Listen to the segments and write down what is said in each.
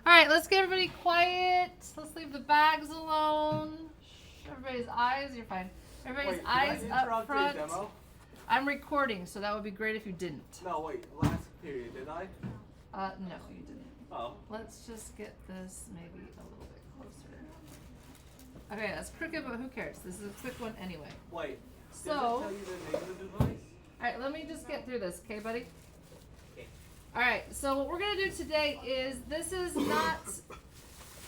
All right, let's get everybody quiet. Let's leave the bags alone. Shh, everybody's eyes, you're fine. Everybody's Wait, eyes did I up front. Demo? I'm recording, so that would be great if you didn't. No, wait, last period, did I? No, you didn't. Oh. Let's just get this maybe a little bit closer. Okay, that's crooked, but who cares? This is a quick one anyway. Wait, So, did I tell you the name of the device? alright, let me just get through this, okay, buddy? Alright, so what we're gonna do today is, this is not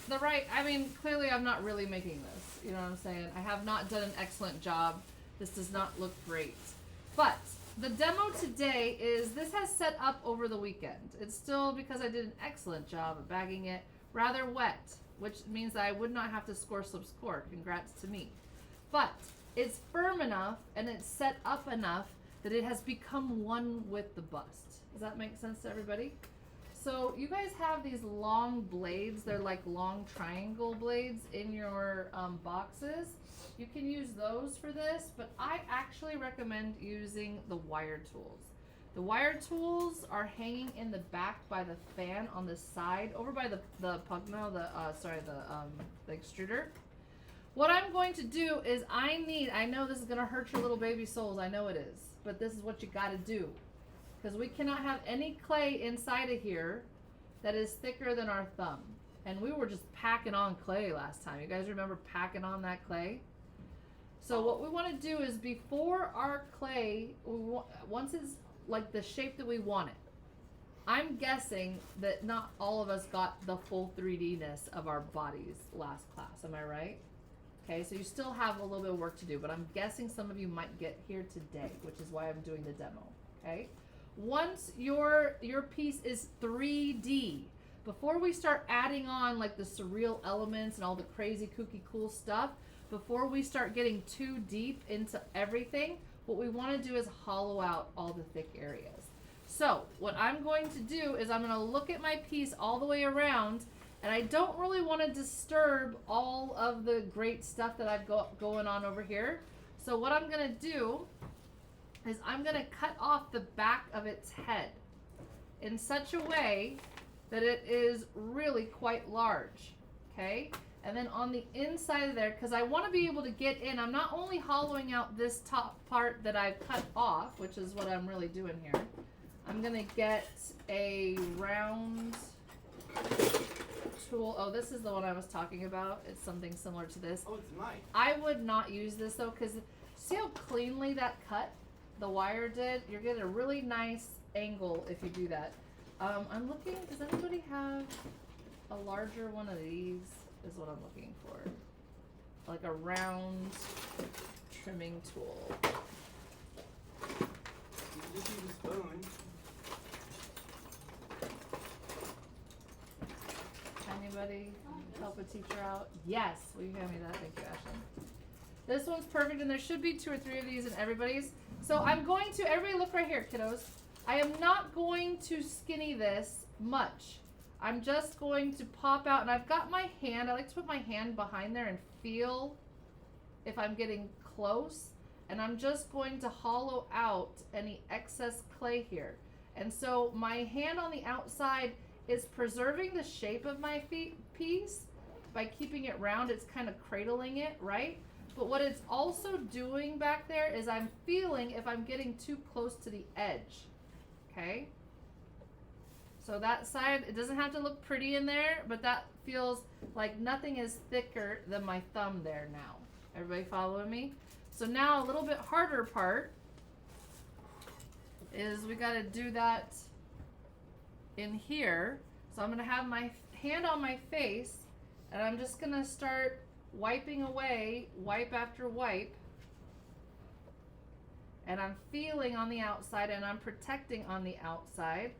the right, I mean, clearly I'm not really making this, you know what I'm saying? I have not done an excellent job. This does not look great. But, the demo today is, this has set up over the weekend. It's still, because I did an excellent job of bagging it, rather wet, which means that I would not have to score some score. Congrats to me. But, it's firm enough, and it's set up enough, that it has become one with the bust. Does that make sense to everybody? So you guys have these long blades. They're like long triangle blades in your boxes. You can use those for this, but I actually recommend using the wire tools. The wire tools are hanging in the back by the fan on the side, over by the Pugno, the extruder. What I'm going to do is I know this is going to hurt your little baby souls. I know it is. But this is what you got to do. Because we cannot have any clay inside of here that is thicker than our thumb. And we were just packing on clay last time. You guys remember packing on that clay? So what we want to do is, before our clay, once it's like the shape that we want it, I'm guessing that not all of us got the full 3D-ness of our bodies last class. Am I right? Okay, so you still have a little bit of work to do, but I'm guessing some of you might get here today, which is why I'm doing the demo, okay? Once your piece is 3D, before we start adding on like the surreal elements and all the crazy kooky cool stuff, before we start getting too deep into everything, what we want to do is hollow out all the thick areas. So what I'm going to do is I'm going to look at my piece all the way around, and I don't really want to disturb all of the great stuff that I've got going on over here. So what I'm going to do is I'm going to cut off the back of its head in such a way that it is really quite large, okay? And then on the inside of there, because I want to be able to get in, I'm not only hollowing out this top part that I've cut off, which is what I'm really doing here. I'm going to get a round tool. Oh, this is the one I was talking about. It's something similar to this. Oh, it's nice. I would not use this though, because see how cleanly that cut the wire did? You're getting a really nice angle if you do that. I'm looking, does anybody have a larger one of these? Is what I'm looking for. Like a round trimming tool. You can just use a spoon. Anybody help a teacher out? Yes, will you hand me that? Thank you, Ashley. This one's perfect, and there should be 2 or 3 of these in everybody's. So I'm going to, everybody look right here, kiddos. I am not going to skinny this much. I'm just going to pop out, and I've got my hand. I like to put my hand behind there and feel if I'm getting close. And I'm just going to hollow out any excess clay here. And so my hand on the outside is preserving the shape of my piece by keeping it round. It's kind of cradling it, right? But what it's also doing back there is I'm feeling if I'm getting too close to the edge, okay? So that side, it doesn't have to look pretty in there, but that feels like nothing is thicker than my thumb there now. Everybody following me? So now a little bit harder part is we got to do that in here. So I'm going to have my hand on my face, and I'm just going to start wiping away, wipe after wipe. And I'm feeling on the outside, and I'm protecting on the outside.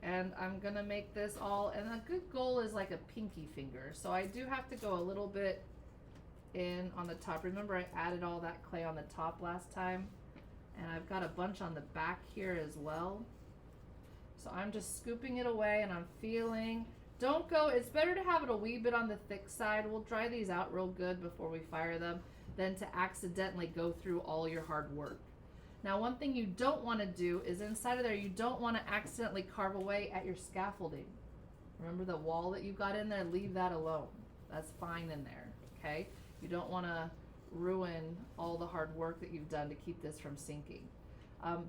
And I'm going to make this all, and a good goal is like a pinky finger. So I do have to go a little bit in on the top. Remember I added all that clay on the top last time? And I've got a bunch on the back here as well. So I'm just scooping it away, and I'm feeling. Don't go, it's better to have it a wee bit on the thick side. We'll dry these out real good before we fire them than to accidentally go through all your hard work. Now, one thing you don't want to do is inside of there, you don't want to accidentally carve away at your scaffolding. Remember the wall that you got in there? Leave that alone. That's fine in there, okay? You don't want to ruin all the hard work that you've done to keep this from sinking.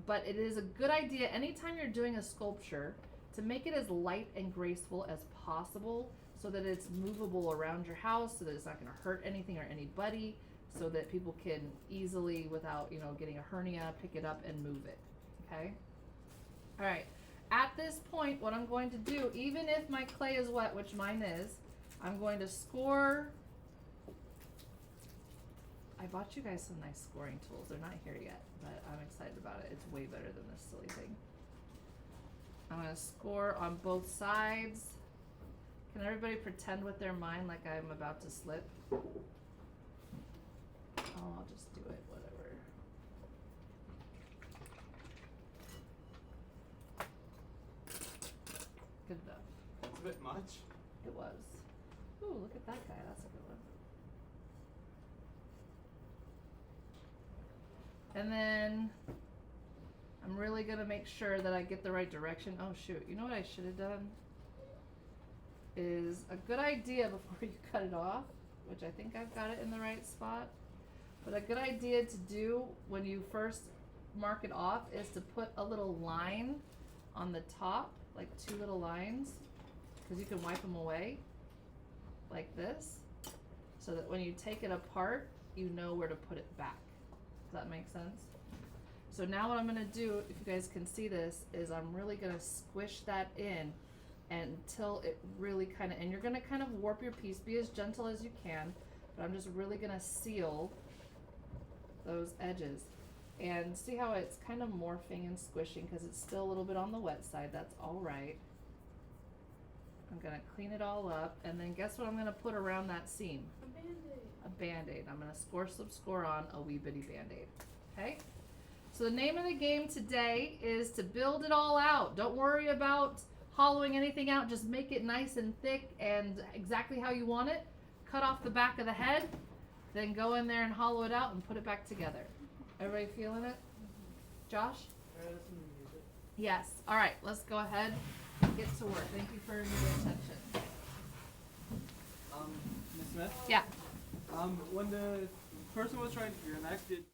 But it is a good idea anytime you're doing a sculpture to make it as light and graceful as possible so that it's movable around your house, so that it's not going to hurt anything or anybody, so that people can easily, without, you know, getting a hernia, pick it up and move it, okay? All right, at this point, what I'm going to do, even if my clay is wet, which mine is, I'm going to score. I bought you guys some nice scoring tools. They're not here yet, but I'm excited about it. It's way better than this silly thing. I'm gonna score on both sides. Can everybody pretend with their mind like I'm about to slip? Oh, I'll just do it, whatever. Good enough. That's a bit much. It was. Ooh, look at that guy. That's a good one. And then I'm really gonna make sure that I get the right direction. Oh shoot, you know what I should have done? Is a good idea before you cut it off, which I think I've got it in the right spot. But a good idea to do when you first mark it off is to put a little line on the top, like 2 little lines, because you can wipe them away like this, so that when you take it apart, you know where to put it back. Does that make sense? So now what I'm gonna do, if you guys can see this, is I'm really gonna squish that in until it really kind of, and you're gonna kind of warp your piece, be as gentle as you can, but I'm just really gonna seal those edges. And see how it's kind of morphing and squishing because it's still a little bit on the wet side. That's all right. I'm gonna clean it all up, and then guess what I'm gonna put around that seam? A Band-Aid. A Band-Aid. I'm gonna score on a wee bitty Band-Aid. Okay? So the name of the game today is to build it all out. Don't worry about hollowing anything out. Just make it nice and thick and exactly how you want it. Cut off the back of the head, then go in there and hollow it out and put it back together. Everybody feeling it? Josh? Alright, let's use it. Yes. All right, let's go ahead and get to work. Thank you for your attention. Ms. Smith? Yeah. When the person was trying to do an act, did